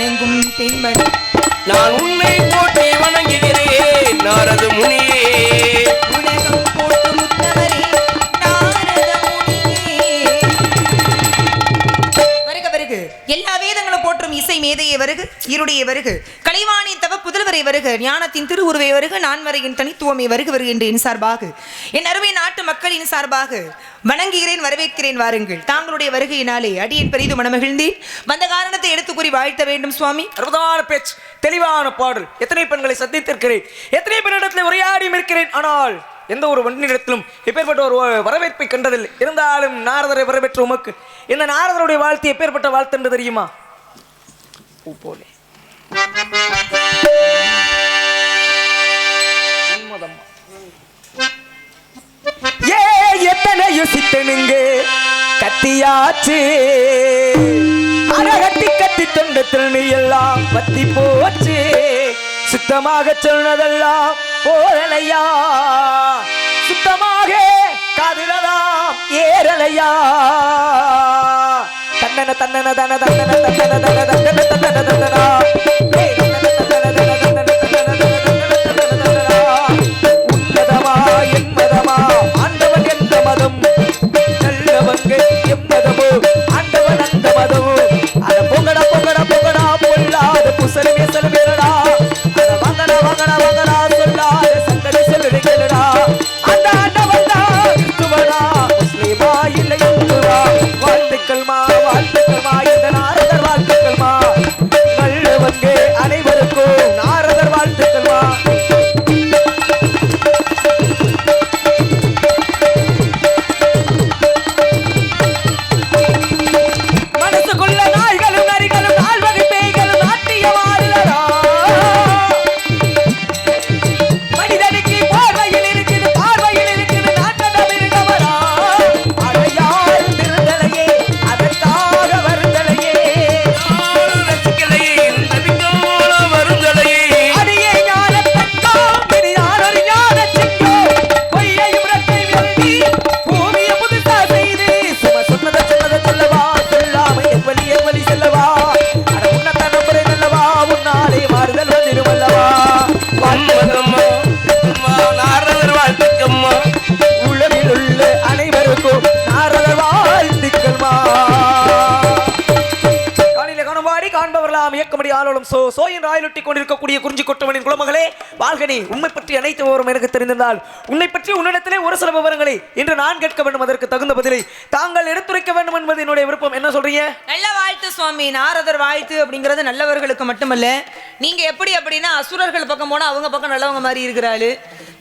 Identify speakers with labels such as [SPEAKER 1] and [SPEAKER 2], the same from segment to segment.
[SPEAKER 1] வணங்கும் பெண்மணி
[SPEAKER 2] நான் உன்னை போட்டி வணங்குகிறேன் நாரத முனியே.
[SPEAKER 1] உலகம் போட்டு முத்தவரே நாரத முனியே. வருக வருக எல்லா வேதங்களும் போற்றும் இசை மேதையை வருக, இருடைய வருக, கலைவாணி தவ புதல்வரை வருக, ஞானத்தின் திருவுருவை வருக, நான்மறையின் தனித்துவமை வருக வருக என்று என் சார்பாக, என் அருமை நாட்டு மக்களின் சார்பாக வணங்குகிறேன், வரவேற்கிறேன். வாருங்கள். தாங்களுடைய வருகையினாலே அடியேன் பெரிது மனமகிழ்ந்தேன். வந்த காரணத்தை எடுத்து கூறி வாழ்த்த வேண்டும் சுவாமி.
[SPEAKER 2] அற்புதமான பேச்சு, தெளிவான பாடல். எத்தனை பெண்களை சந்தித்திருக்கிறேன், எத்தனை பெண்ணிடத்தில் உரையாடியும் இருக்கிறேன். ஆனால் எந்த ஒரு வண்டியிடத்திலும் எப்பேற்பட்ட ஒரு வரவேற்பை கண்டதில்லை. இருந்தாலும் நாரதரை வரவேற்ற உமக்கு இந்த நாரதருடைய வாழ்த்து எப்பேற்பட்ட வாழ்த்து என்று தெரியுமா? போலே எத்தனை யோசித்தனுங்க கத்தியாச்சு கத்தி கத்தி தொண்டத்தில் நீ எல்லாம் பத்தி போச்சு. சுத்தமாக சொன்னதெல்லாம் போரலையா, சுத்தமாக காதுலலாம் ஏறலையா. தன்னன தன்னன தன தன்னன தன்னன தன தன்னன தன்னன தன்னனா உன்னதமா என்மதமா ஆண்டவன் எந்த மதம், நல்லவங்க எம்மதமோ ஆண்டவன் அந்த மதமோ. அத பொங்கடா பொங்கடா பொங்கடா பொல்லாத புசல் மேசல் மேலடா. அத வாங்கடா வாங்கடா வாங்கடா சொல்லாத சங்கடி சொல்லுறீங்களடா. அந்த ஆண்டவன் தான் கிறிஸ்துவனா முஸ்லிமா இல்லை இந்துவா. வாழ்த்துக்கள் மா வாழ்த்துக்கள் மா இந்த நாரதர் வாழ்த்துக்கள் மா. நல்லவங்க அனைவருக்கும் நாரதர் வாழ்த்துக்கள் மா. மனசுக்குள்ள நாய்களும் நரிகளும் நால்வகை பேய்களும் நாட்டியமாடுதடா. மனிதனுக்கு பார்வையில் இருக்குது பார்வையில் இருக்குது நாட்டடம் இருக்கவரா. அடையாறு திருந்தலையே அதற்காக வருந்தலையே வருந்தலையே. அடியே ஞானத்தக்கோ பெரியார் ஒரு ஞான சிங்கோ. பொய்யையும் ரத்தை விரும்பி பூமியை புதுசா செய்து சும சொன்னதை சொல்லவா சொல்லாமை எவ்வளி செல்லவா. அட உன்னத நம்பரை நல்லவா உன்னாலே மாறுதல் வந்திருமல்லவா. வாழ்த்துக்கம்மா நாரதர் வாழ்த்துக்கம்மா. உலகில் உள்ள அனைவருக்கும் நாரதர் வாழ்த்துக்கள்மா. காணிலே காணும்பாடி காண்பவர்களாம் இயக்கமடி ஆளோடும் சோ என்று ஆயுளொட்டி கொண்டிருக்கக்கூடிய குறிஞ்சி கொட்டவனின் குலமகளே வாழ்கனே. உண்மை பற்றி அனைத்து விவரம் எனக்கு தெரிந்திருந்தால் உன்னை பற்றி உன்னிடத்திலே ஒரு சில விவரங்களை இன்று நான் கேட்க வேண்டும். அதற்கு தகுந்த பதிலை தாங்கள் எடுத்துரைக்க வேண்டும் என்பது என்னுடைய விருப்பம். என்ன சொல்றீங்க?
[SPEAKER 1] நல்ல வாழ்த்து சுவாமி. நாரதர் வாழ்த்து அப்படிங்கிறது நல்லவர்களுக்கு மட்டுமல்ல. நீங்க எப்படி அப்படின்னா அசுரர்கள் பக்கம் போனா அவங்க பக்கம் நல்லவங்க மாதிரி இருக்கிறாரு,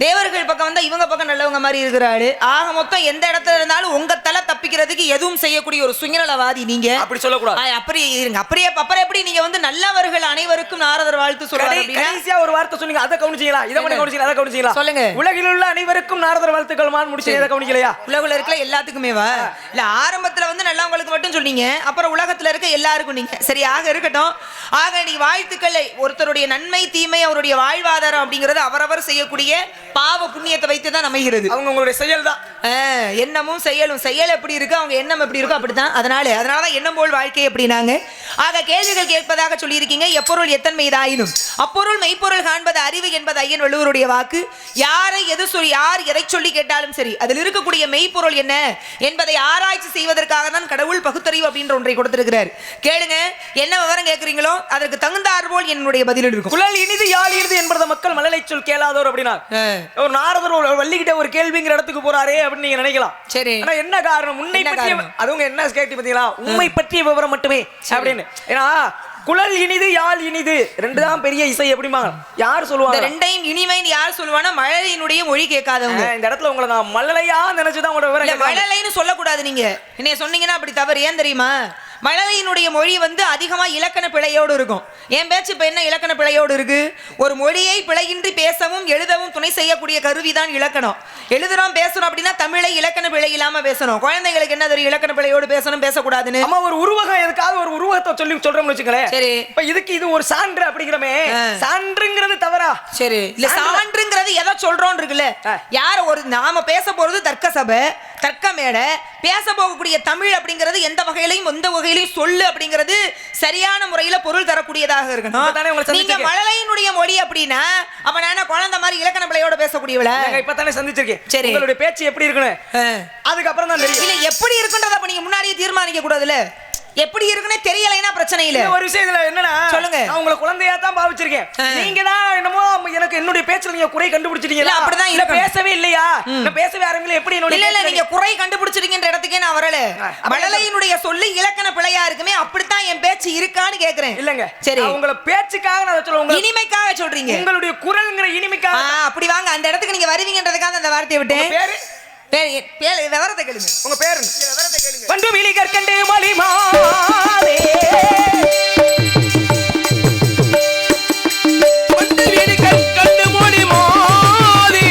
[SPEAKER 1] தேவர்கள் பக்கம் வந்தா இவங்க பக்கம் நல்லவங்க மாதிரி இருக்கிறாரு. ஆக மொத்தம் எந்த இடத்துல இருந்தாலும் உங்க தலை தப்பிக்கிறதுக்கு எதுவும் செய்யக்கூடிய ஒரு சுயநலவாதி நீங்க.
[SPEAKER 2] அப்படி சொல்லக்கூடாது.
[SPEAKER 1] அப்படி இருங்க. அப்படியே அப்புறம் எப்படி நீங்க வந்து நல்லவர்கள் அனைவருக்கும் நாரதர் வாழ்த்து சொல்றாரு?
[SPEAKER 2] கடைசியா ஒரு வார்த்தை சொன்னீங்க, அதை கவனிச்சீங்களா? இதை மட்டும் கவனிச்சீங்களா? அதை கவனிச்சீங்களா?
[SPEAKER 1] சொல்லுங்க.
[SPEAKER 2] உலகில் உள்ள அனைவருக்கும் நாரதர் வாழ்த்துக்கள் மான் முடிச்சு இதை கவனிக்கலையா?
[SPEAKER 1] உலகில் இருக்கிற எல்லாத்துக்குமேவா? இல்ல ஆரம்பத்துல வந்து நல்லவங்களுக்கு மட்டும் சொன்னீங்க, அப்புறம் உலகத்துல இருக்க எல்லாருக்கும் நீங்க. சரி, ஆக இருக்கட்டும். ஆக நீ வாழ்த்துக்களை ஒருத்தருடைய நன்மை தீமை அவருடைய வாழ்வாதாரம் அப்படிங்கிறது அவரவர் செய்யக்கூடிய பாவ புண்ணியத்தை வைத்து தான் அமைகிறது.
[SPEAKER 2] அவங்க உங்களுடைய செயல் தான்.
[SPEAKER 1] எண்ணமும் செயலும். செயல் எப்படி இருக்கு அவங்க எண்ணம் எப்படி இருக்கோ அப்படித்தான். அதனாலதான் எண்ணம் போல் வாழ்க்கை அப்படின்னாங்க. ஆக கேள்விகள் கேட்பதாக சொல்லியிருக்கீங்க. எப்பொருள் எத்தன்மை இதாயினும் அப்பொருள் மெய்ப்பொருள் காண்பது அறிவு என்பது ஐயன் வள்ளுவருடைய வாக்கு. யாரை எது சொல்லி யார் எதை சொல்லி கேட்டாலும் சரி அதில் இருக்கக்கூடிய மெய்ப்பொருள் என்ன என்பதை ஆராய்ச்சி செய்வதற்காக தான் கடவுள் பகுத்தறிவு அப்படின்ற ஒன்றை கொடுத்திருக்கிறார். கேளுங்க, என்ன விவரம் கேட்கிறீங்களோ அதற்கு தகுந்தாற் போல் என்னுடைய பதில் இருக்கும்.
[SPEAKER 2] குழல் இனிது யாழ் இனிது என்பத மக்கள் மழலை சொல் கேளாதோர் அப்படின்னா ஒரு நாரதர் வள்ளிக்கிட்ட ஒரு கேள்விங்கிற இடத்துக்கு போறாரே அப்படின்னு நீங்க நினைக்கலாம். சரி, ஆனா என்ன காரணம்? உன்னை பற்றி அதுவும் என்ன கேட்டு பார்த்தீங்களா? உண்மை பற்றிய விவரம் மட்டுமே அப்படின்னு. ஏன்னா குழல் இனிது யாழ் இனிது ரெண்டு தான் பெரிய இசை. எப்படிமாங்க யார் சொல்லுவாங்க?
[SPEAKER 1] ரெண்டையும் இனிமைன்னு யார் சொல்லுவானா? மழலையினுடைய மொழி கேட்காதவங்க.
[SPEAKER 2] இந்த இடத்துல உங்களை நான் மழலையா நினைச்சுதான் உங்களோட விவரம்.
[SPEAKER 1] மழலைன்னு சொல்லக்கூடாது. நீங்க என்ன சொன்னீங்கன்னா அப்படி தவறு. ஏன் தெரியுமா? மழலையினுடைய மொழி வந்து அதிகமா இலக்கண பிழையோடு இருக்கும். என் பேச்சு இப்ப என்ன இலக்கண பிழையோடு இருக்கு? ஒரு மொழியை பிழையின்றி பேசவும் எழுதவும் துணை செய்யக்கூடிய கருவிதான் இலக்கணம். எழுதுறோம் பேசுறோம் அப்படின்னா தமிழை இலக்கண பிழை இல்லாம பேசணும். குழந்தைகளுக்கு என்ன தெரியும் இலக்கண பிழையோடு பேசணும் பேசக்கூடாதுன்னு?
[SPEAKER 2] நம்ம ஒரு உருவகம் எதுக்காவது ஒரு உருவகத்தை சொல்றோம்னு வச்சுக்கலேன். சரி, இப்ப இதுக்கு இது ஒரு சான்று அப்படிங்கிறமே. சான்றுங்கிறது தவறா? சரி,
[SPEAKER 1] இல்ல சான்றுங்கிறது எதை சொல்றோம் இருக்குல்ல. யார ஒரு நாம பேச போறது தர்க்க சபை தர்க்க மேடை. பேச போகக்கூடிய தமிழ் அப்படிங்கிறது எந்த வகையிலையும் எந்த வகையிலையும் சொல்லு அப்படிங்கிறது சரியான முறையில பொருள் தரக்கூடிய பேசக்கூடியதாக
[SPEAKER 2] இப்பதானே உங்களை
[SPEAKER 1] இருக்கணும். நீங்க
[SPEAKER 2] சந்திச்சிருக்கேன்.
[SPEAKER 1] மழலையினுடைய மொழி அப்படின்னா அப்ப நான் என்ன குழந்தை மாதிரி இலக்கண பிள்ளையோட பேசக்கூடியவள?
[SPEAKER 2] இப்பதானே சந்திச்சிருக்கேன்.
[SPEAKER 1] சரி.
[SPEAKER 2] உங்களுடைய பேச்சு எப்படி இருக்கணும் அதுக்கப்புறம் தான் தெரியும்.
[SPEAKER 1] இல்ல எப்படி இருக்குன்றத அப்ப நீங்க முன்னாடியே தீர்மானிக்க கூடாதுல. எப்படி இருக்குன்னு தெரியலைன்னா பிரச்சனை இல்ல.
[SPEAKER 2] ஒரு விஷயத்துல என்னன்னா
[SPEAKER 1] சொல்லுங்க.
[SPEAKER 2] நான் உங்களை குழந்தையா தான் பாவிச்சிருக்கேன். நீங்க தான் என்னமோ எனக்கு என்னுடைய பேச்சுல நீங்க குறை கண்டுபிடிச்சிட்டீங்களா?
[SPEAKER 1] இல்ல, அப்படிதான்
[SPEAKER 2] இல்ல
[SPEAKER 1] இருக்கணும்.
[SPEAKER 2] பேசவே இல்லையா? நான் பேசவே ஆரம்பிக்கல. எப்படி என்னோட
[SPEAKER 1] இல்ல நீங்க குறை கண்டுபிடிச்சிருக்கீங்கன்ற இடத்துக்கே நான் வரல. மழலையினுடைய சொல்லு இலக்கண பிழையா இருக்குமே, அப்படித்தான் என் பேச்சு இருக்கான்னு கேக்குறேன்.
[SPEAKER 2] இல்லங்க.
[SPEAKER 1] சரி,
[SPEAKER 2] உங்கள பேச்சுக்காக நான் சொல்ல உங்க
[SPEAKER 1] இனிமைக்காக சொல்றீங்க.
[SPEAKER 2] உங்களுடைய குரல்ங்கற இனிமைக்காக.
[SPEAKER 1] அப்படி வாங்க, அந்த இடத்துக்கு நீங்க வருவீங்கன்றதுக்காக அந்த வார்த்தையை விட்டேன்.
[SPEAKER 2] பேரு
[SPEAKER 1] விவரத்தை கேளுங்க.
[SPEAKER 2] உங்க பேரு விவரத்தை கேளுங்க. பண்டு விழி கற்கண்டு மலிமாதே பண்டு விழி கற்கண்டு மலிமாதே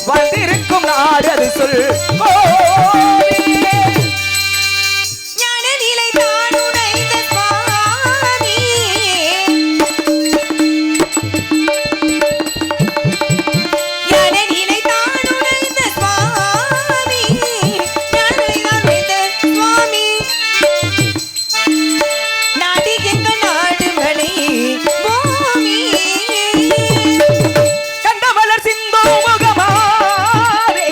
[SPEAKER 2] வந்திருக்கும் நாடு அது சொல்
[SPEAKER 1] ஞான நிலை தானுடைந்த சுவாமி ஞான நிலை தானுடைந்த சுவாமி ஞான நிலை தானுடைந்த சுவாமி நாடி எங்க நாடு மலை பூமி
[SPEAKER 2] கண்டவளர் சிந்தோ முகமாதே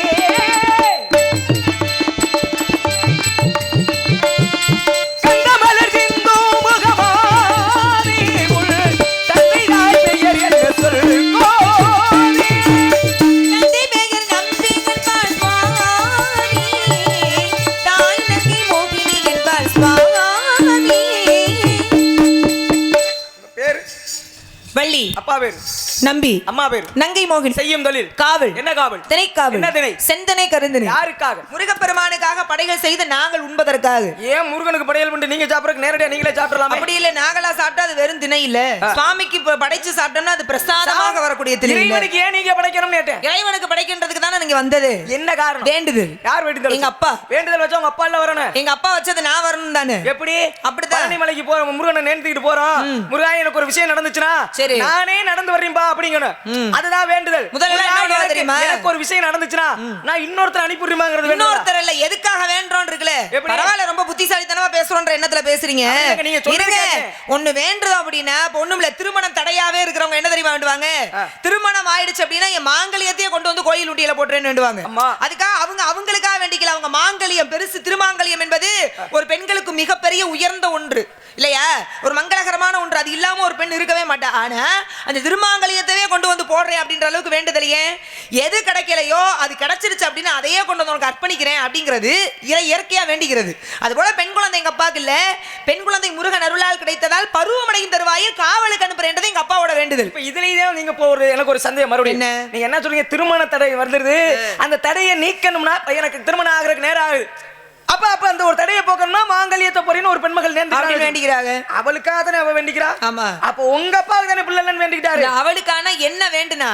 [SPEAKER 2] கண்டவளர் சிந்தோ முகமாதே உள் தந்தை தாய் பெயர் என்ன சொல் கோதே
[SPEAKER 1] நந்தி பெயர் நம்பிகள் பால் சுவாமி தாய் நங்கை மோகினி என்பாள் சுவாமி.
[SPEAKER 2] பேரு
[SPEAKER 1] வள்ளி,
[SPEAKER 2] அப்பா பேரு
[SPEAKER 1] நம்பி,
[SPEAKER 2] அம்மா பேரு
[SPEAKER 1] நங்கை மோகினி,
[SPEAKER 2] செய்யும் தொழில்
[SPEAKER 1] காவல்,
[SPEAKER 2] என்ன காவல்
[SPEAKER 1] திணைக்காவல்,
[SPEAKER 2] என்ன திணை?
[SPEAKER 1] செந்தனை கருந்தனை.
[SPEAKER 2] யாருக்காக?
[SPEAKER 1] முருகப்பெருமானுக்காக படைகள் செய்து நாங்கள் உண்பதற்காக.
[SPEAKER 2] ஏன் முருகனுக்கு படையல் பண்ணி நீங்க சாப்பிடறதுக்கு நேரடியா நீங்களே சாப்பிடலாமே?
[SPEAKER 1] அப்படி இல்ல, நாங்களா சாப்பிட்டா அது வெறும் திணை இல்ல. சுவாமிக்கு படைச்சு சாப்பிட்டோம்னா அது பிரசாதமாக வரக்கூடிய திணை இல்ல.
[SPEAKER 2] இறைவனுக்கு ஏன் நீங்க படைக்கணும்னு கேட்டேன்.
[SPEAKER 1] இறைவனுக்கு படைக்கின்றதுக்கு தானே நீங்க வந்தது.
[SPEAKER 2] என்ன காரணம்?
[SPEAKER 1] வேண்டுதல்.
[SPEAKER 2] யார் வேண்டுதல்?
[SPEAKER 1] எங்க அப்பா.
[SPEAKER 2] வேண்டுதல் வச்சா உங்க அப்பா இல்ல வரணும்.
[SPEAKER 1] எங்க அப்பா வச்சது நான் வரணும் தானே.
[SPEAKER 2] எப்படி?
[SPEAKER 1] அப்படிதான்.
[SPEAKER 2] பழனிமலைக்கு போறோம், முருகனை நேர்ந்துக்கிட்டு போறோம். முருகா எனக்கு ஒரு விஷயம் நடந்துச்சுனா
[SPEAKER 1] சரி,
[SPEAKER 2] நானே நடந்து வர்றேன்பா அப்படிங்கணும். அதுதான் வேண்டுதல்.
[SPEAKER 1] முதல்ல என்ன தெரியுமா?
[SPEAKER 2] எனக்கு ஒரு விஷயம் நடந்துச்சுனா நான் இன்னொருத்தர் அனுப்பி விடுமாங்கிறது வேண்டுதல்.
[SPEAKER 1] இன்னொருத்தர் இல்ல, எதுக்காக வேண்டறோம் இருக்குல. பரவாயில்ல, ரொம்ப புத்திசாலித்தனமா பேசுறோம்ன்ற எண்ணத்துல பேசுறீங்க.
[SPEAKER 2] நீங்க சொல்லுங்க.
[SPEAKER 1] ஒண்ணு வேண்டது அப்படினா ஒண்ணுமில்ல, திருமணம் தடையாவே இருக்கிறவங்க என்ன தெரியுமா வேண்டுவாங்க? திருமணம் ஆயிடுச்சு அப்படினா என் மாங்கல்யத்தையே கொண்டு வந்து கோயில் உண்டியல போட்டுறேன்னு வேண்டுவாங்க. அதுக்காக அவங்களுக்காக வேண்டிக்கல. அவங்க மாங்கல்யம் பெருசு. திருமாங்கல்யம் என்பது ஒரு பெண்களுக்கு மிகப்பெரிய உயர்ந்த ஒன்று இல்லையா? ஒரு மங்களகரமான ஒன்று. அது இல்லாம ஒரு பெண் இருக்கவே மாட்டா. ஆனா அந்த திருமாங்கல்யத்தையே கொண்டு வந்து போடுறேன் அப்படின்ற அளவுக்கு வேண்டுதலையே. எது கிடைக்கலையோ அது கிடைச்சிருச்சு அப்படின்னா அதையே கொண்டு வந்து உனக்கு அர்ப்பணிக்கிறேன் அப்படிங்கிறது இயற்கையா வேண்டிக்கிறது. அதுபோல பெண் குழந்தை எங்க அப்பாவுக்கு இல்ல. பெண் குழந்தை முருகன் அருளால் கிடைத்ததால் பருவமடையும் தருவாயில் காவலுக்கு அனுப்புறேன்றது எங்க அப்பாவோட வேண்டுதல்.
[SPEAKER 2] இப்ப இதுலயே நீங்க போறது எனக்கு ஒரு சந்தேகம் மறுபடியும்.
[SPEAKER 1] என்ன?
[SPEAKER 2] நீங்க என்ன சொல்றீங்க? திருமண தடை வருது. அந்த தடையை நீக்கணும்னா எனக்கு திருமணம் ஆகிறதுக்கு நேரம் ஆகுது. அப்ப அந்த ஒரு தடையை போக்கணும்னா மாங்கல்யத்தை போறேன்னு ஒரு பெண்மகள் வேண்டிக்கிறாங்க. அவளுக்காக தானே அவ வேண்டிக்கிறா.
[SPEAKER 1] ஆமா.
[SPEAKER 2] அப்ப உங்க அப்பாவுக்கு தானே பிள்ளை வேண்டிக்கிட்டாரு.
[SPEAKER 1] அவளுக்கான என்ன வேண்டுனா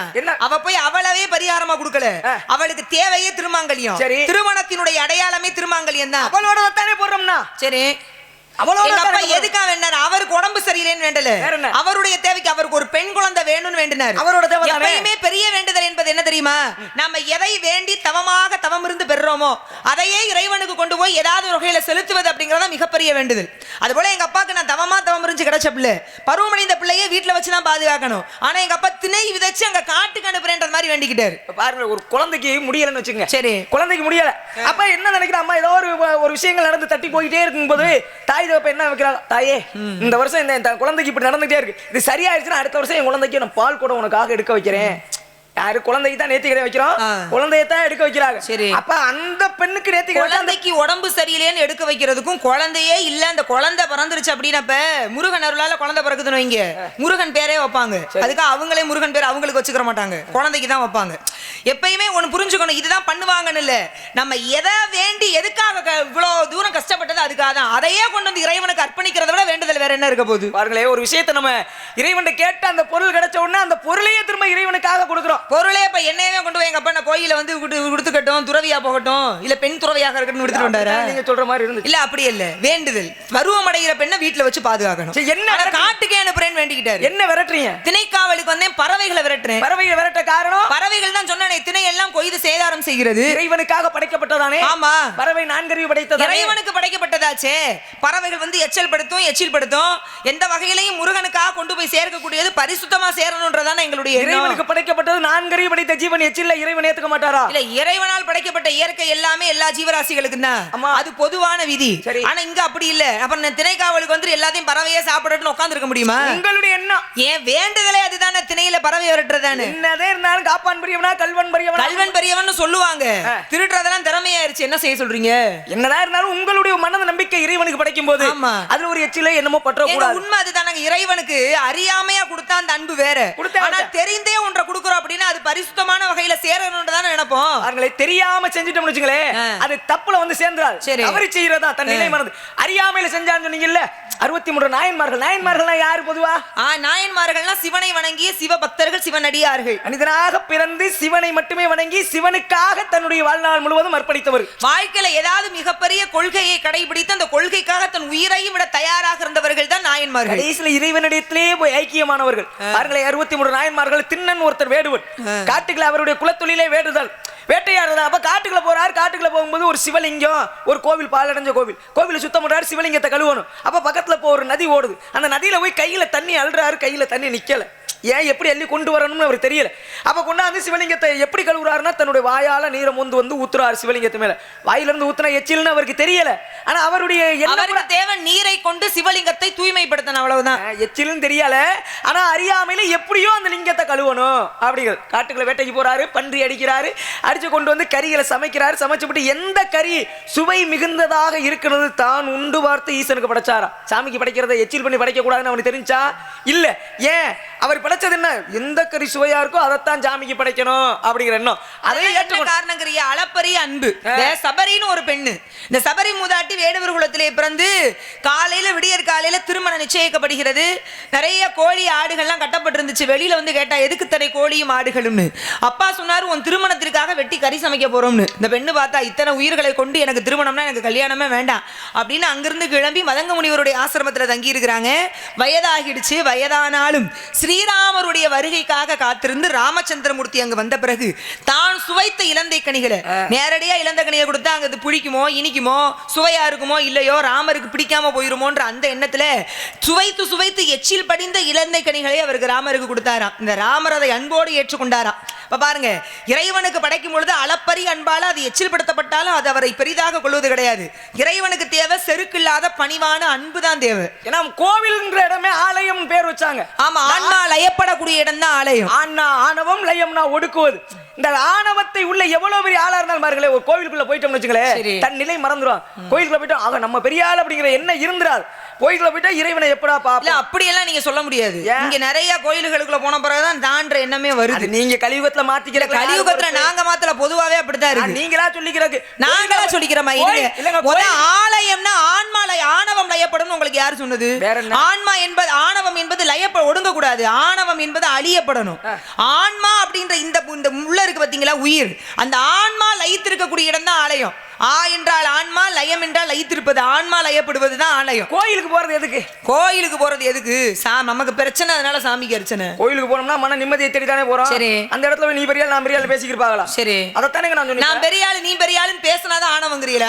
[SPEAKER 1] அவ போய் அவளவே பரிகாரமா கொடுக்கல. அவளுக்கு தேவையே திருமாங்கல்யம். திருமணத்தினுடைய அடையாளமே திருமாங்கல்யம் தான்.
[SPEAKER 2] அவளோட தானே போடுறோம்னா சரி.
[SPEAKER 1] எதுக்காக வேண்டாரு? அவருக்கு உடம்பு சரியில்லைன்னு வேண்டல. அவருடைய தேவைக்கு அவருக்கு ஒரு பெண் குழந்தை வேணும்னு வேண்டினார். அவரோட தேவை எப்பயுமே பெரிய வேண்டுதல் என்பது என்ன தெரியுமா? நம்ம எதை வேண்டி தவமாக தவம் இருந்து பெறுறோமோ அதையே இறைவனுக்கு கொண்டு போய் ஏதாவது ஒரு வகையில செலுத்துவது அப்படிங்கறத மிகப்பெரிய வேண்டுதல். அதுபோல எங்க அப்பாக்கு நான் தவமா தவம் இருந்து கிடைச்ச பிள்ளை, பருவமடைந்த பிள்ளையை வீட்டுல வச்சு தான் பாதுகாக்கணும். ஆனா எங்க அப்பா திணை விதைச்சு அங்க காட்டுக்கு அனுப்புறேன்ற மாதிரி வேண்டிக்கிட்டாரு.
[SPEAKER 2] பாருங்க, ஒரு குழந்தைக்கு முடியலன்னு வச்சுங்க.
[SPEAKER 1] சரி,
[SPEAKER 2] குழந்தைக்கு முடியல. அப்ப என்ன நினைக்கிறா? அம்மா ஏதோ ஒரு விஷயங்கள் நடந்து தட்டி போயிட்டே இருக்கும்போது தாய் தகப்ப என்ன வைக்கிறாங்க? தாயே, இந்த வருஷம் இந்த குழந்தைக்கு இப்படி நடந்துட்டே இருக்கு, இது சரியாயிருச்சுன்னா அடுத்த வருஷம் என் குழந்தைக்கு நான் பால் கூட உனக்காக எடுக்க வைக்கிறேன். யாரு குழந்தைக்கு தான் நேர்த்திக்கடை வைக்கிறோம், குழந்தையத்தான் எடுக்க வைக்கிறாங்க. சரி, அப்ப அந்த பெண்ணுக்கு நேர்த்திக்கடை, குழந்தைக்கு
[SPEAKER 1] உடம்பு சரியில்லைன்னு எடுக்க வைக்கிறதுக்கும் குழந்தையே இல்ல அந்த குழந்தை பிறந்துருச்சு அப்படின்னப்ப முருகன் அருளால குழந்தை பிறக்குதுன்னு வைங்க, முருகன் பேரே வைப்பாங்க. அதுக்கு அவங்களே முருகன் பேர் அவங்களுக்கு வச்சுக்கிற மாட்டாங்க, குழந்தைக்கு தான் வைப்பாங்க. எப்பயுமே ஒண்ணு புரிஞ்சுக்கணும், இதுதான் பண்ணுவாங்கன்னு இல்ல. நம்ம எதை வேண்டி எதுக்காக இவ்வளவு தூரம் கஷ்டப்பட்டது அதுக்காக தான். அதையே கொண்டு வந்து இறைவனுக்கு அர்ப்பணிக்கிறத விட வேண்டுதல் வேற என்ன இருக்க போகுது?
[SPEAKER 2] பாருங்களேன், ஒரு விஷயத்தை நம்ம இறைவன் கேட்ட அந்த பொருள் கிடைச்ச உடனே அந்த பொருளையே திரும்ப இறைவனுக்காக கொடுக்குறோம்.
[SPEAKER 1] பொருளே இப்ப என்னையவே கொண்டு போய் எங்க அப்பா நான் கோயில வந்து கொடுத்துக்கட்டும், துறவியா போகட்டும், இல்ல பெண் துறவியாக இருக்கட்டும் எடுத்துட்டு வந்தாரு.
[SPEAKER 2] நீங்க சொல்ற மாதிரி இருந்துச்சு.
[SPEAKER 1] இல்ல அப்படி இல்ல, வேண்டுதல் பருவம் அடைகிற பெண்ணை வீட்டுல வச்சு பாதுகாக்கணும்.
[SPEAKER 2] சரி, என்ன
[SPEAKER 1] காட்டுக்கே அனுப்புறேன்னு வேண்டிக்கிட்டாரு.
[SPEAKER 2] என்ன விரட்டுறீங்க?
[SPEAKER 1] திணைக்காவலுக்கு வந்தேன், பறவைகளை விரட்டுறேன்.
[SPEAKER 2] பறவைகளை விரட்ட காரணம்?
[SPEAKER 1] பறவைகள் தான் சொன்னானே, திணை எல்லாம் கொய்து சேதாரம் செய்கிறது.
[SPEAKER 2] இறைவனுக்காக படைக்கப்பட்டதானே.
[SPEAKER 1] ஆமா,
[SPEAKER 2] பறவை நான்கறிவு படைத்தது,
[SPEAKER 1] இறைவனுக்கு படைக்கப்பட்டதாச்சே. பறவைகள் வந்து எச்சல் படுத்தும், எச்சில் படுத்தும், எந்த வகையிலையும் முருகனுக்காக கொண்டு போய் சேர்க்கக்கூடியது பரிசுத்தமா சேரணும்ன்றதான எங்களுடைய எண்ணம்.
[SPEAKER 2] இறைவனுக்கு படைக்கப்பட்டது நான்கறிவு படைத்த ஜீவன் எச்சில்ல இறைவன் ஏத்துக்க மாட்டாரா?
[SPEAKER 1] இல்ல, இறைவனால் படைக்கப்பட்ட இயற்கை எல்லாமே எல்லா ஜீவராசிகளுக்கு தான், அது பொதுவான விதி. ஆனா இங்க அப்படி இல்ல. அப்புறம் நான் திணைக்காவலுக்கு வந்து எல்லாத்தையும் பறவையே சாப்பிடட்டுன்னு உட்கார்ந்து இருக்க முடியுமா?
[SPEAKER 2] உங்களுடைய எண்ணம்
[SPEAKER 1] ஏன் வேண்டுதலே அதுதானே, திணையில பறவை விரட்டுறதானே.
[SPEAKER 2] என்னதே இருந்தாலும் காப்பான் பெரியவனா கல்வன் பெரியவனா?
[SPEAKER 1] கல்வன் பெரியவன் சொல்லுவாங்க. திருடுறதெல்லாம் திறமையாயிருச்சு, என்ன செய்ய சொல்றீங்க?
[SPEAKER 2] என்னதான் இருந்தாலும் உங்களுடைய மனத நம்பிக்கை இறைவனுக்கு படைக்கும் போது அதுல ஒரு எச்சில என்னமோ பற்ற கூடாது.
[SPEAKER 1] உண்மை அதுதானங்க. இறைவனுக்கு அறியாமையா கொடுத்தா அந்த அன்பு வேற, ஆனா தெரிந்தே ஒன்றை கொடுக்குறோம் அப்படின்னா அது பரிசுத்தமான வகையில சேரணும்ன்றதான நினைப்போம். அவங்களை
[SPEAKER 2] தெரியாம செஞ்சுட்டோம்னு வச்சுங்களேன், அது தப்புல வந்து சேர்ந்துறாது. தவறி செய்யறதா தன் நிலை மறந்து அறியாமையில செஞ்சான்னு சொன்னீங்கல்ல. 63 நாயன்மார்கள். நாயன்மார்கள்னா யாரு பொதுவா?
[SPEAKER 1] நாயன்மார்கள்னா சிவனை வணங்கிய சிவ பக்தர்கள், சிவனடியார்கள்.
[SPEAKER 2] மனிதனாக பிறந்து சிவனை மட்டுமே வணங்கி சிவனுக்காக தன்னுடைய வாழ்நாள் முழுவதும் அர்ப்பணித்தவர்.
[SPEAKER 1] வாழ்க்கையில ஏதாவது மிகப்பெரிய கொள்கையை கடைபிடித்து அந்த கொள்கைக்காக தன் உயிரையும் விட தயாராக இருந்தவர்கள் தான் நாயன்மார்கள்.
[SPEAKER 2] கடைசியில இறைவனிடத்திலே போய் ஐக்கியமானவர்கள். பாருங்களேன், 63 நாயன்மார்கள். திண்ணன் ஒருத்தர் வேடுவன். காட்டுக்குள்ள அவருடைய குலத்தொழிலே வேடுதல், வேட்டையாடுறதா. அப்ப காட்டுக்குள்ள போறாரு. காட்டுக்குள்ள போகும்போது ஒரு சிவலிங்கம், ஒரு கோவில், பாலடைஞ்ச கோவில் சுத்தம் பண்றாரு. சிவலிங்கத்தை கழுவணும். அப்ப பக்கத்துல ஒரு நதி ஓடுது. அந்த நதியில போய் கையில தண்ணி அள்ளுறாரு. கையில தண்ணி நிக்கல. ஏன் எப்படி அள்ளி கொண்டு வரணும்னு அவர் தெரியல. அப்ப கொண்டாந்து சிவலிங்கத்தை எப்படி கழுவுறாருன்னா தன்னுடைய வாயால நீரை வந்து ஊத்துறாரு சிவலிங்கத்து மேல. வாயில இருந்து ஊத்துனா எச்சில்னு அவருக்கு தெரியல. ஆனா அவருடைய
[SPEAKER 1] தேவை நீரை கொண்டு சிவலிங்கத்தை தூய்மைப்படுத்தணும், அவ்வளவுதான்.
[SPEAKER 2] எச்சில்னு தெரியல, ஆனா அறியாமையில எப்படியோ அந்த லிங்கத்தை கழுவணும் அப்படிங்கிறது. காட்டுக்குள்ள வேட்டைக்கு போறாரு. பன்றி அடிக்கிறாரு. அடிச்சு கொண்டு வந்து கறிகளை சமைக்கிறாரு. சமைச்சுட்டு எந்த கறி சுவை மிகுந்ததாக இருக்கிறது தான் உண்டு பார்த்து ஈசனுக்கு படைச்சாரா. சாமிக்கு படைக்கிறத எச்சில் பண்ணி படைக்க கூடாதுன்னு அவனுக்கு தெரிஞ்சா இல்ல. ஏன் அவர் படைச்சது என்ன? எந்த கறி சுவையா இருக்கோ அதைத்தான் சாமிக்கு படைக்கணும் அப்படிங்கிற எண்ணம். அதே
[SPEAKER 1] காரணங்கிறிய அளப்பரிய அன்பு. சபரின்னு ஒரு பெண்ணு, இந்த சபரி மூதாட்டி வேடுவர் குலத்திலே பிறந்து காலையில விடியற் காலையில திருமணம் நிச்சயிக்கப்படுகிறது. நிறைய கோழி ஆடுகள்லாம் கட்டப்பட்டிருந்துச்சு. வெளியில வந்து கேட்டா எதுக்கு தடை கோழியும் ஆடுகளும்னு. அப்பா சொன்னாரு, உன் திருமணத்திற்காக வெட்டி கறி சமைக்க போறோம்னு. இந்த பெண்ணு பார்த்தா இத்தனை உயிர்களை கொண்டு எனக்கு திருமணம்னா எனக்கு கல்யாணமே வேண்டாம் அப்படின்னு அங்கிருந்து கிளம்பி மதங்க முனிவருடைய ஆசிரமத்தில் தங்கி இருக்கிறாங்க. வயதாகிடுச்சு. வயதானாலும் ஸ்ரீராமருடைய வருகைக்காக காத்திருந்து ராமச்சந்திரமூர்த்தி அங்கு வந்த பிறகு தான் சுவைத்த இலந்தை கனிகளை நேரடியா இலந்தை கனியை கொடுத்தா அங்க அது பிடிக்குமோ, இனிக்குமோ, சுவையா இருக்குமோ இல்லையோ, ராமருக்கு பிடிக்காம போயிருமோன்ற அந்த எண்ணத்துல சுவைத்து எச்சில் படிந்த இலந்தை கனிகளை அவருக்கு ராமருக்கு கொடுத்தாராம். இந்த ராமர் அதை அன்போடு ஏற்றுக்கொண்டாராம். இப்ப பாருங்க, இறைவனுக்கு படைக்கும் பொழுது அளப்பரிய அன்பால அது எச்சில் படுத்தப்பட்டாலும் அது அவரை பெரிதாக கொள்வது கிடையாது. இறைவனுக்கு தேவை செருக்கில்லாத பணிவான அன்பு தான் தேவை.
[SPEAKER 2] ஏன்னா கோவில்ங்கிற இடமே ஆலயம் பேர் வச்சாங்க.
[SPEAKER 1] ஆமா, ஆன்மா லயப்படக்கூடிய இடம் தான் ஆலயம்.
[SPEAKER 2] ஆணவம், லயம்னா ஒடுக்குவது. இந்த ஆணவத்தை உள்ள எவ்வளவு பெரிய ஆளா இருந்தாலும் பாருங்களேன், ஒரு கோவிலுக்குள்ள போயிட்டோம்னு வச்சுங்களேன், தன் நிலை மறந்துடும். கோயிலுக்குள்ள போயிட்டோம், ஆக நம்ம பெரிய ஆள் அப்படிங்கிற என்ன இருந்தால் கோயிலுக்குள்ள போயிட்டா இறைவனை எப்படா பாப்பா.
[SPEAKER 1] அப்படியெல்லாம் நீங்க சொல்ல முடியாது. இங்க நிறைய கோயில்களுக்குள்ள போன பிறகுதான் தான்ற எண்ணமே வருது.
[SPEAKER 2] நீங்க கலியுகத்துல மாத்திக்கிற.
[SPEAKER 1] கலியுகத்துல நாங்க மாத்தல, பொதுவாவே அப்படித்தான் இருக்கு.
[SPEAKER 2] நீங்களா சொல்லிக்கிறது,
[SPEAKER 1] நாங்களா சொல்லிக்கிறோமா? ஆலயம்னா ஆன்மா ஆணவம் லயப்படும். உங்களுக்கு யாரு சொன்னது? ஆன்மா என்பது ஆணவம் என்பது ஒடுங்க கூடாது. ஆணவம் என்பது அழியப்படணும். ஆன்மா அப்படின்ற இந்த உள்ள இருக்கு பாத்தீங்களா உயிர், அந்த ஆன்மா லயித்திருக்கக்கூடிய இடம் தான் ஆலயம். என்றால் ஆன்மா, லயம் என்றால் லயித்திருப்பது. ஆன்மா லயப்படுவதுதான் ஆலயம்.
[SPEAKER 2] கோயிலுக்கு போறது எதுக்கு?
[SPEAKER 1] கோயிலுக்கு போறது எதுக்கு? நமக்கு பிரச்சனை, அதனால சாமிக்கு அர்ச்சனை.
[SPEAKER 2] கோயிலுக்கு போனோம்னா மன நிம்மதியை தேடி தானே போறோம். சரி, அந்த இடத்துல நீ பெரியாள் நான் பெரியாள் பேசிக்கிருப்பாங்களா? சரி, அதைத்தானே நான் சொன்னேன்.
[SPEAKER 1] நான் பெரியாள் நீ பெரியாள்னு பேசினாதான் ஆணவங்கிறீல.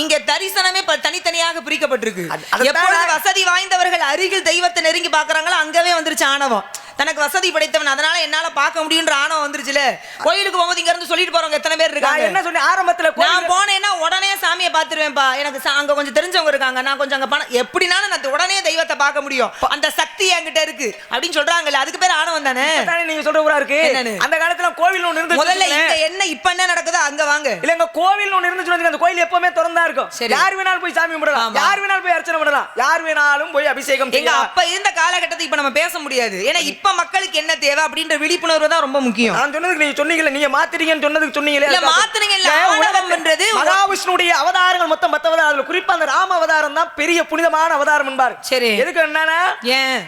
[SPEAKER 1] இங்க தரிசனமே தனித்தனியாக பிரிக்கப்பட்டிருக்கு. எப்பொழுது வசதி வாய்ந்தவர்கள் அருகில் தெய்வத்தை நெருங்கி பாக்குறாங்களோ அங்கவே வந்துருச்சு ஆணவம். தனக்கு வசதி படைத்தவன், அதனால என்னால பார்க்க முடியும்ன்ற ஆணவம் வந்துருச்சுல. கோயிலுக்கு போகும்போது இங்க இருந்து சொல்லிட்டு போறவங்க எத்தனை பேர் இருக்காங்க? என்ன சொன்னேன் ஆரம்பத்துல, நான் போனேன்னா உடனே சாமியை பார்த்துருவேன்பா, எனக்கு அங்க கொஞ்சம் தெரிஞ்சவங்க இருக்காங்க, நான் கொஞ்சம் அங்க பணம் எப்படினாலும் நான் உடனே தெய்வத்தை பார்க்க முடியும், அந்த சக்தி என்கிட்ட இருக்கு அப்படின்னு சொல்றாங்கல்ல, அதுக்கு பேர் ஆணவம் தானே. நீங்க சொல்ற ஊரா இருக்கு. அந்த காலத்துல கோவில் ஒண்ணு இருந்து முதல்ல இங்க என்ன இப்ப என்ன நடக்குதோ அங்க வாங்க. இல்லங்க கோவில் ஒண்ணு இருந்துச்சு, அந்த கோயில் எப்பவுமே திறந்தா இருக்கும். யார் வேணாலும் போய் சாமி கும்பிடலாம், யார் வேணாலும் போய் அர்ச்சனை பண்ணலாம், யார் வேணாலும் போய் அபிஷேகம் செய்யலாம். அப்ப இருந்த காலகட்டத்தை இப்ப நம்ம பேச முடியாது. ஏன்னா இப்ப மக்களுக்கு என்ன தேவை அப்படின்ற விழிப்புணர்வு தான் ரொம்ப முக்கியம். நான் சொன்னதுக்கு நீங்க சொன்னீங்கல, நீங்க மாத்திட்டீங்கன்னு சொன்னதுக்கு சொன்னீங்களே, இல்ல மாத்துனீங்க இல்ல. ஆணவம்ன்றது மகாவிஷ்ணுடைய அவதாரங்கள் மொத்தம் 10 அவதாரங்கள், குறிப்பா அந்த ராம அவதாரம் தான் பெரிய புனிதமான அவதாரம் என்பார். சரி, எதுக்கு என்னன்னா,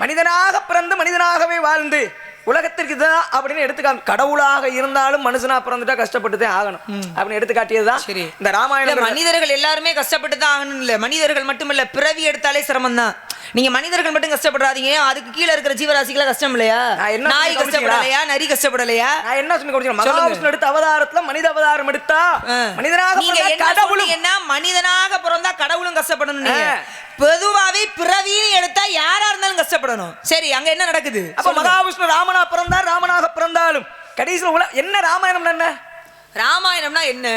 [SPEAKER 1] மனிதனாக பிறந்து மனிதனாகவே வாழ்ந்து
[SPEAKER 2] உலகத்திற்கு இதுதான் அப்படின்னு எடுத்துக்காம கடவுளாக இருந்தாலும் மனுஷனா பிறந்துட்டா கஷ்டப்பட்டுதான் ஆகணும் அப்படின்னு எடுத்துக்காட்டியதுதான்
[SPEAKER 1] சரி.
[SPEAKER 2] இந்த ராமாயணம்.
[SPEAKER 1] மனிதர்கள் எல்லாருமே கஷ்டப்பட்டு தான் ஆகணும் இல்ல, மனிதர்கள் மட்டுமில்ல பிறவி எடுத்தாலே சிரமம் தான். நீங்க மனிதர்கள் மட்டும் கஷ்டப்படுறாதீங்க, அதுக்கு கீழே இருக்கிற ஜீவராசிகள கஷ்டம் இல்லையா? நாய் கஷ்டப்படலையா? நரி கஷ்டப்படலையா?
[SPEAKER 2] நான் என்ன சொல்லி மகாவிஷ்ணு எடுத்த அவதாரத்துல மனித அவதாரம் எடுத்தா மனிதனாக கடவுளும்
[SPEAKER 1] என்ன மனிதனாக பிறந்தா கடவுளும் கஷ்டப்படணும். நீங்க பொதுவாவே பிறவின்னு எடுத்தா யாரா இருந்தாலும் கஷ்டப்படணும். சரி, அங்க என்ன நடக்குது?
[SPEAKER 2] அப்ப மகாவிஷ்ணு ராமனா பிறந்தார், ராமனாக பிறந்தாலும் கடைசியில் என்ன ராமாயணம் என்ன?
[SPEAKER 1] ராமாயணம்னா என்ன?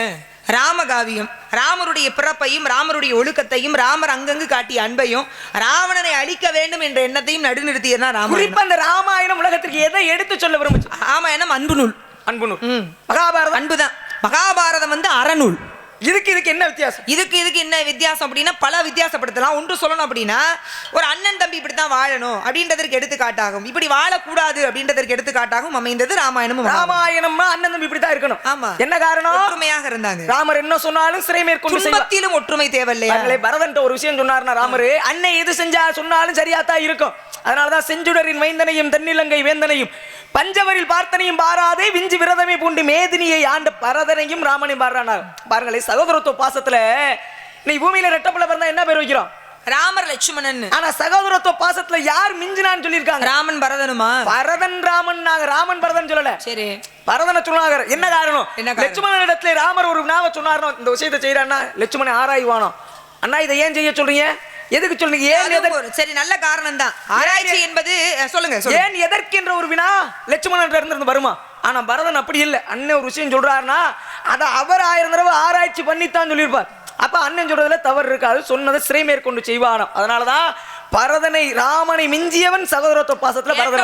[SPEAKER 1] ராமகாவியம். ராமருடைய பிறப்பையும் ராமருடைய ஒழுக்கத்தையும் ராமர் அங்கங்கு காட்டிய அன்பையும் ராவணனை அழிக்க வேண்டும் என்ற எண்ணத்தையும் நடுநிறுத்தியதான் ராமாயணம்.
[SPEAKER 2] குறிப்பா அந்த ராமாயணம் உலகத்திற்கு எதை எடுத்து சொல்ல விரும்புச்சு?
[SPEAKER 1] ராமாயணம் அன்பு நூல்.
[SPEAKER 2] அன்பு நூல். மகாபாரதம்
[SPEAKER 1] அன்புதான். மகாபாரதம் அறநூல்.
[SPEAKER 2] இதுக்கு என்ன வித்தியாசம்?
[SPEAKER 1] இதுக்கு என்ன வித்தியாசம் அப்படின்னா பல வித்தியாசப்படுத்தலாம். ஒன்று சொல்லணும் அப்படின்னா ஒரு அண்ணன் தம்பி இப்படித்தான் வாழணும் அப்படின்றதற்கு எடுத்துக்காட்டாகும், இப்படி வாழக்கூடாது அப்படின்றதற்கு எடுத்துக்காட்டாகும் அமைந்தது ராமாயணமும்.
[SPEAKER 2] ராமாயணம்னா அண்ணன் தம்பி இப்படித்தான் இருக்கணும்.
[SPEAKER 1] ஆமா.
[SPEAKER 2] என்ன காரணம்?
[SPEAKER 1] ஒற்றுமையாக இருந்தாங்க.
[SPEAKER 2] ராமர் என்ன சொன்னாலும் சிறை மேற்கொண்டு
[SPEAKER 1] துன்பத்திலும் ஒற்றுமை தேவையில்லையா?
[SPEAKER 2] பரதன் ஒரு விஷயம் சொன்னார்னா ராமரு அன்னை எது செஞ்சா சொன்னாலும் சரியாத்தான் இருக்கும். அதனாலதான் செஞ்சுடரின் மைந்தனையும் தென்னிலங்கை வேந்தனையும் பஞ்சவரில் பார்த்தனையும் பாராதே விஞ்சி விரதமே பூண்டு மேதினியை ஆண்ட பரதனையும் ராமனையும் பாடுறானாங்க. பாருங்களே, சகோதரத்துவ பாசத்துல நீ பூமியில ரெட்டப்பல பிறந்தா என்ன பேர் வைக்கிறோம்?
[SPEAKER 1] ராமர் லட்சுமணன்.
[SPEAKER 2] ஆனா சகோதரத்துவ பாசத்துல யார் மிஞ்சினான்னு சொல்லியிருக்காங்க?
[SPEAKER 1] ராமன் பரதனுமா?
[SPEAKER 2] பரதன் ராமன். நாங்க ராமன் பரதன் சொல்லல.
[SPEAKER 1] சரி,
[SPEAKER 2] பரதனை சொன்னாங்க. என்ன காரணம்? லட்சுமணன் இடத்துல ராமர் ஒரு நாவ சொன்னார், இந்த விஷயத்தை செய்யறான்னா லட்சுமணன் ஆராய்வானோ. அண்ணா இதை ஏன் செய்ய சொல்றீங்க? எதுக்கு சொல்றீங்க? ஏன்?
[SPEAKER 1] சரி, நல்ல காரணம் தான். ஆராய்ச்சி என்பது சொல்லுங்க.
[SPEAKER 2] ஏன் எதற்கென்ற ஒரு வினா லட்சுமணன் இருந்து வருமா? ஆனா பரதன் அப்படி இல்லை. அண்ணன் ஒரு விஷயம் சொல்றாருன்னா அதை அவர் 1000 தடவை ஆராய்ச்சி பண்ணித்தான் சொல்லியிருப்பார். அப்ப அண்ணன் சொல்றதுல தவறு இருக்காது, சொன்னதை சிறை மேற்கொண்டு செய்வானாம். அதனாலதான் பரதனை ராமனை மிஞ்சியவன் சகோதரத்துவ பாசத்துல பரதன்